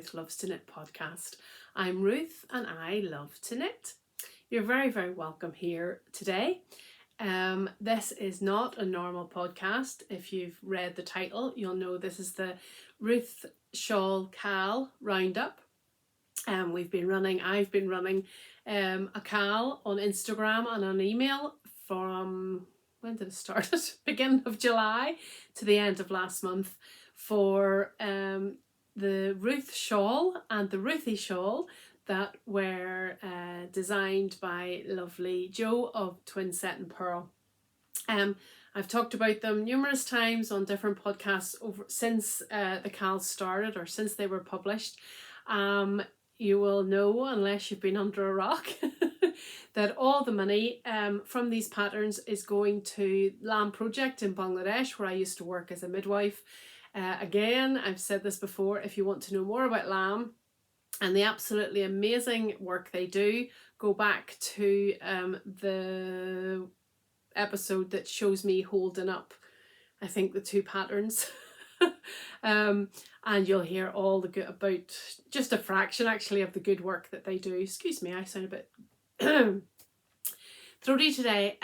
Ruth Loves to Knit podcast. I'm Ruth and I love to knit. You're very, very welcome here today. This is not a normal podcast. If you've read the title, you'll know this is the Ruth Shawl Cal Roundup. I've been running a cal on Instagram and on email from, when did it start? Beginning of July to the end of last month for the Ruth shawl and the Ruthie shawl that were designed by lovely Jo of Twinset&Purl. I've talked about them numerous times on different podcasts since the cals started or since they were published. You will know, unless you've been under a rock, that all the money from these patterns is going to Lamb Project in Bangladesh, where I used to work as a midwife. Again, I've said this before, if you want to know more about Lamb and the absolutely amazing work they do, go back to the episode that shows me holding up, I think, the two patterns. And you'll hear all the good about, just a fraction actually of the good work that they do. Excuse me, I sound a bit throaty today.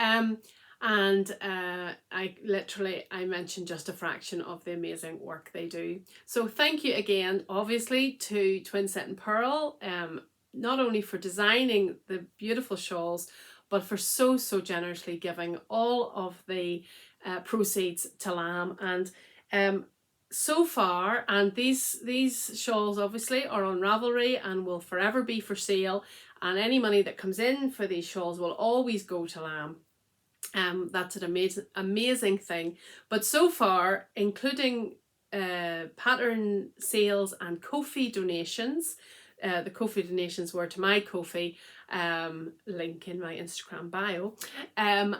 And I mentioned just a fraction of the amazing work they do. So thank you again, obviously, to Twinset&Purl, not only for designing the beautiful shawls, but for so generously giving all of the proceeds to Lamb. And so far, and these shawls obviously are on Ravelry and will forever be for sale, and any money that comes in for these shawls will always go to Lamb. That's an amazing thing. But so far, including pattern sales and Ko-fi donations, the Ko-fi donations were to my Ko-fi, link in my Instagram bio,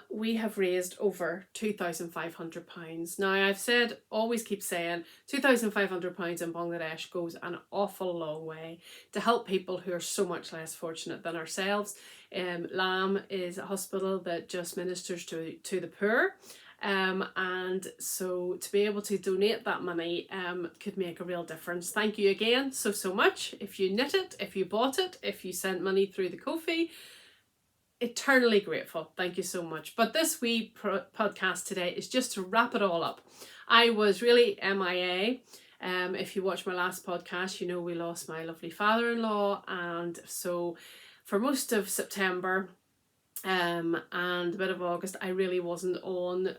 we have raised over £2,500. Now, I've said, always keep saying, £2,500 in Bangladesh goes an awful long way to help people who are so much less fortunate than ourselves. Lamb is a hospital that just ministers to the poor. And so to be able to donate that money could make a real difference. Thank you again so much. If you knit it, if you bought it, if you sent money through the Ko-fi, eternally grateful. Thank you so much. But this wee podcast today is just to wrap it all up. I was really MIA. If you watch my last podcast, you know we lost my lovely father-in-law, and so for most of September and a bit of August, I really wasn't on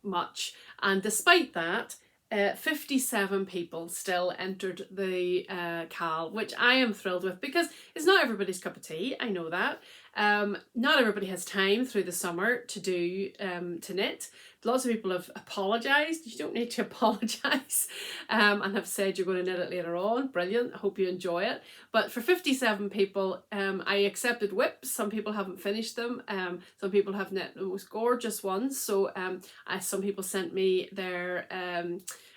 much, and despite that, 57 people still entered the cal, which I am thrilled with, because it's not everybody's cup of tea. I know that. Not everybody has time through the summer to do to knit. Lots of people have apologised. You don't need to apologise, and have said you're going to knit it later on. Brilliant. I hope you enjoy it. But for 57 people, I accepted WIPs. Some people haven't finished them. Some people have knit the most gorgeous ones. So some people sent me their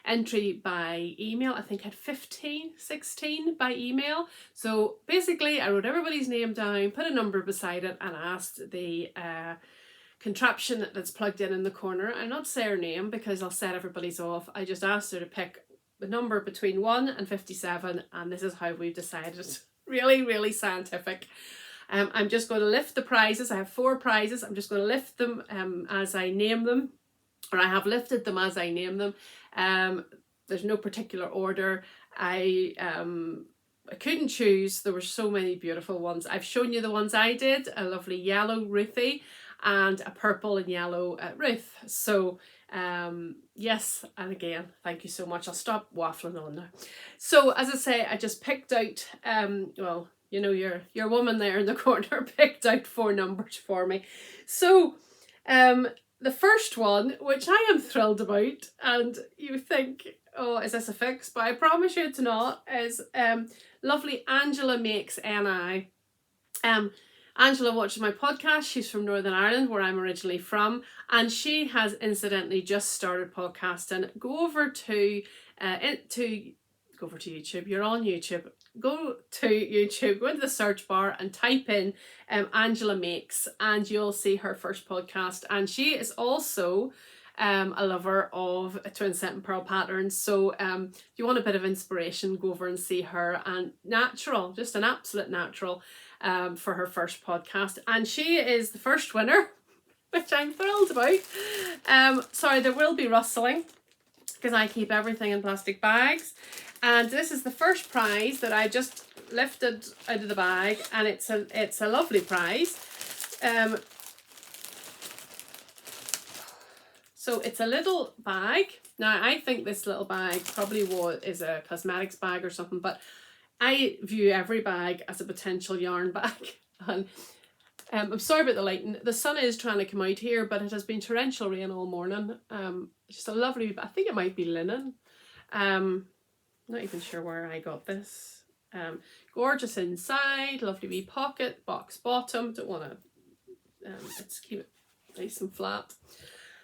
entry by email. I think I had 16 by email. So basically I wrote everybody's name down, put a number beside it, and asked the contraption that's plugged in the corner, I'm not say her name because I'll set everybody's off, I just asked her to pick the number between 1 and 57, and this is how we've decided. Really scientific. I'm just going to lift the prizes. I have 4 prizes. I'm just going to lift them as I name them, or I have lifted them as I name them. There's no particular order. I couldn't choose. There were so many beautiful ones. I've shown you the ones I did, a lovely yellow Ruthie and a purple and yellow Ruth. So yes, and again, thank you so much. I'll stop waffling on now. So as I say, I just picked out, well, you know, your woman there in the corner picked out 4 numbers for me. So the first one, which I am thrilled about, and you think, oh, is this a fix? But I promise you it's not, is lovely Angela Makes NI. Angela watches my podcast. She's from Northern Ireland, where I'm originally from, and she has incidentally just started podcasting. Go over to YouTube. You're on YouTube. Go to YouTube, go into the search bar and type in Angela Makes, and you'll see her first podcast. And she is also a lover of Twinset&Purl patterns. So if you want a bit of inspiration, go over and see her. And natural, just an absolute natural for her first podcast. And she is the first winner, which I'm thrilled about. Sorry, there will be rustling because I keep everything in plastic bags. And this is the first prize that I just lifted out of the bag, and it's a lovely prize. So it's a little bag. Now I think this little bag probably is a cosmetics bag or something, but I view every bag as a potential yarn bag. And I'm sorry about the lighting. The sun is trying to come out here, but it has been torrential rain all morning. Just a lovely, I think it might be linen. Not even sure where I got this. Gorgeous inside, lovely wee pocket, box bottom. Don't want to, let's keep it nice and flat.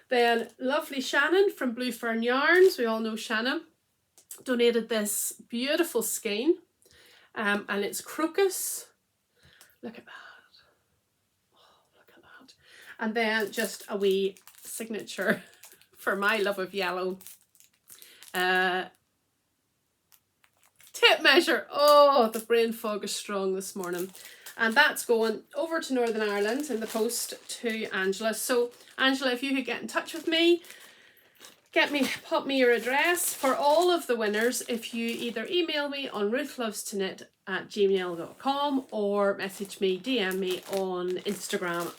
Then lovely Shannon from Blue Fern Yarns. We all know Shannon. Donated this beautiful skein. And it's crocus. Look at that. Oh, look at that. And then just a wee signature for my love of yellow. Tape measure. Oh, the brain fog is strong this morning. And that's going over to Northern Ireland in the post to Angela. So Angela, if you could get in touch with me, pop me your address for all of the winners. If you either email me on ruthlovestoknit@gmail.com or message me, DM me on Instagram.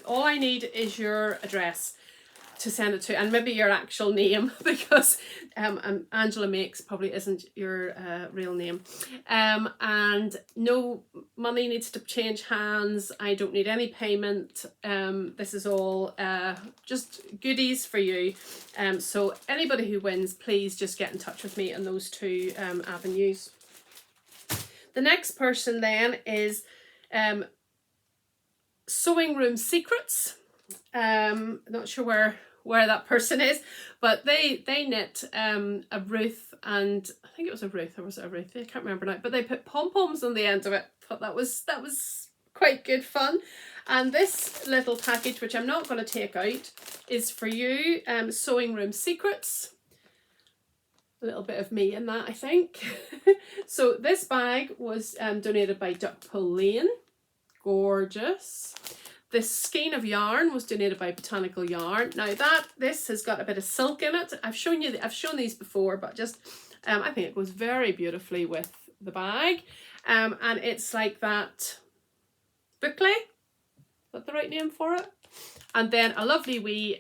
All I need is your address to send it to, and maybe your actual name, because Angela Makes probably isn't your real name. And no money needs to change hands. I don't need any payment. This is all just goodies for you. So anybody who wins, please just get in touch with me on those two avenues. The next person then is Sewing Room Secrets. Not sure where that person is, but they knit a Ruth, and I think it was a Ruth, or was it a Ruth? I can't remember now, but they put pom-poms on the end of it. Thought that was quite good fun. And this little package, which I'm not going to take out, is for you. Sewing Room Secrets. A little bit of me in that, I think. So this bag was donated by Duckpool Lane. Gorgeous. This skein of yarn was donated by Botanical Yarn. Now this has got a bit of silk in it. I've shown these before, but just I think it goes very beautifully with the bag. And it's like that boucle. Is that the right name for it? And then a lovely wee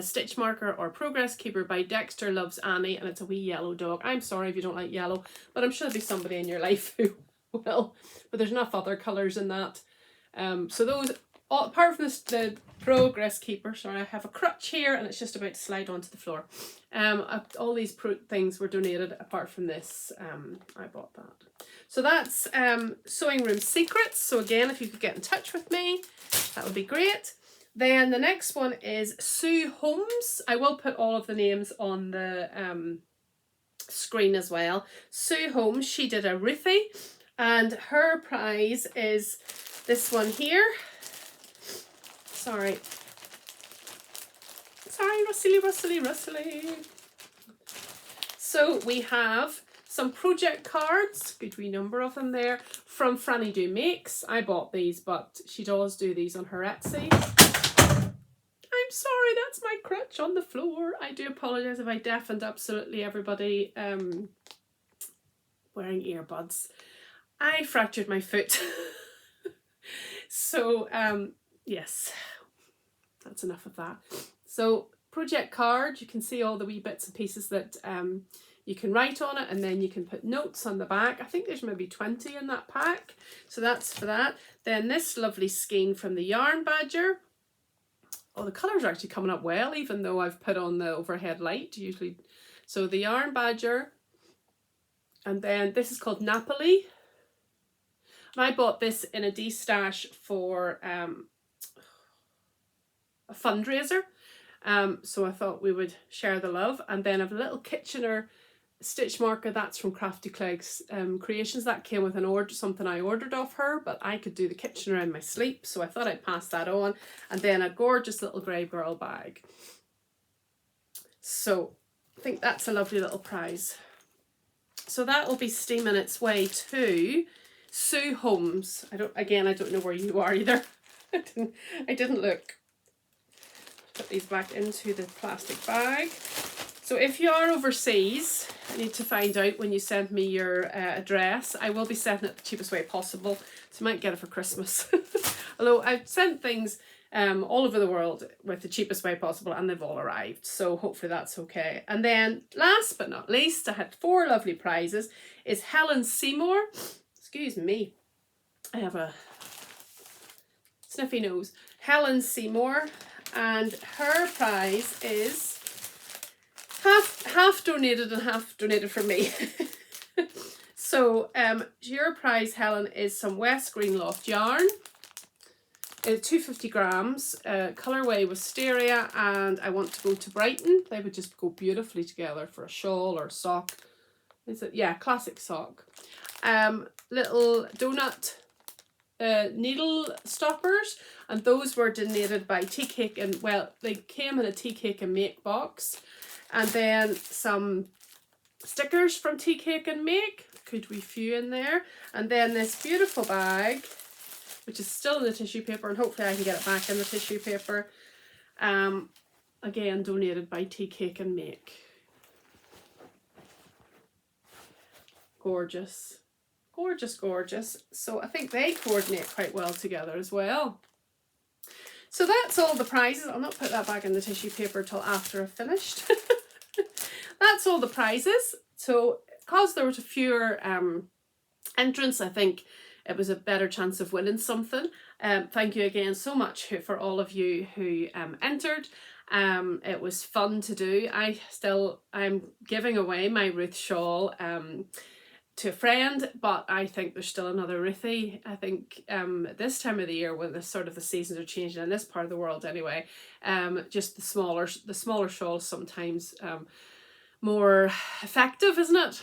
stitch marker or progress keeper by Dexter Loves Annie, and it's a wee yellow dog. I'm sorry if you don't like yellow, but I'm sure there'll be somebody in your life who will. But there's enough other colours in that. So those, apart from the progress keeper, sorry, I have a crutch here and it's just about to slide onto the floor. All these things were donated apart from this. I bought that. So that's Sewing Room Secrets. So again, if you could get in touch with me, that would be great. Then the next one is Sue Holmes. I will put all of the names on the screen as well. Sue Holmes, she did a Ruthie, and her prize is this one here. Sorry, rustly. So we have some project cards, good wee number of them there, from Franny Do Makes. I bought these, but she does do these on her Etsy. I'm sorry, that's my crutch on the floor. I do apologise if I deafened absolutely everybody wearing earbuds. I fractured my foot. So, yes, that's enough of that. So, project card, you can see all the wee bits and pieces that you can write on it, and then you can put notes on the back. I think there's maybe 20 in that pack. So that's for that. Then this lovely skein from the Yarn Badger. Oh, the colours are actually coming up well, even though I've put on the overhead light usually. So the Yarn Badger. And then this is called Napoli. And I bought this in a D-stash for a fundraiser. So I thought we would share the love. And then I have a little Kitchener stitch marker, that's from Crafty Clegg's Creations. That came with an order, something I ordered off her, but I could do the kitchen around my sleep, so I thought I'd pass that on. And then a gorgeous little Grey Girl bag. So I think that's a lovely little prize. So that will be steaming its way to Sue Holmes. I don't know where you are either. I didn't look. Put these back into the plastic bag. So if you are overseas, I need to find out when you send me your address. I will be sending it the cheapest way possible, so you might get it for Christmas. Although I've sent things all over the world with the cheapest way possible, and they've all arrived, so hopefully that's okay. And then last but not least, I had 4 lovely prizes. Is Helen Seymour. Excuse me, I have a sniffy nose. Helen Seymour, and her prize is half donated and half donated from me. So your prize, Helen, is some West Green Loft yarn. 250 grams, colourway Wisteria, and I want to go to Brighton. They would just go beautifully together for a shawl or a sock. Is it? Yeah, classic sock. Little donut needle stoppers, and those were donated by Tea Cake, and well, they came in a Tea Cake and Make box. And then some stickers from Tea Cake and Make, could we few in there. And then this beautiful bag, which is still in the tissue paper, and hopefully I can get it back in the tissue paper. Again, donated by Tea Cake and Make. Gorgeous. Gorgeous, gorgeous. So I think they coordinate quite well together as well. So that's all the prizes. I'll not put that back in the tissue paper till after I've finished. That's all the prizes. So because there was a fewer entrants, I think it was a better chance of winning something. Thank you again so much for all of you who entered. It was fun to do. I'm giving away my Ruth shawl to a friend, but I think there's still another Ruthie. I think this time of the year, when the seasons are changing in this part of the world anyway, just the smaller shawls sometimes more effective, isn't it?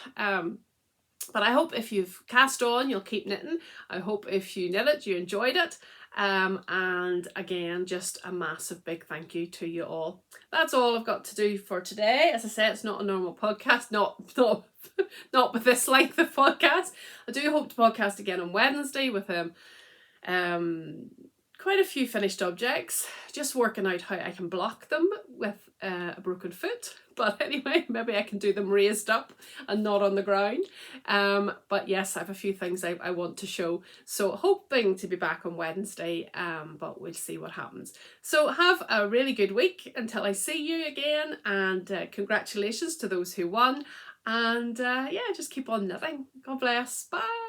But I hope if you've cast on, you'll keep knitting. I hope if you knit it, you enjoyed it. And again, just a massive big thank you to you all. That's all I've got to do for today. As I said, it's not a normal podcast, not with this length of podcast. I do hope to podcast again on Wednesday with quite a few finished objects, just working out how I can block them with a broken foot. But anyway, maybe I can do them raised up and not on the ground. But yes, I have a few things I want to show. So hoping to be back on Wednesday, but we'll see what happens. So have a really good week until I see you again, and congratulations to those who won. And yeah, just keep on knitting. God bless. Bye.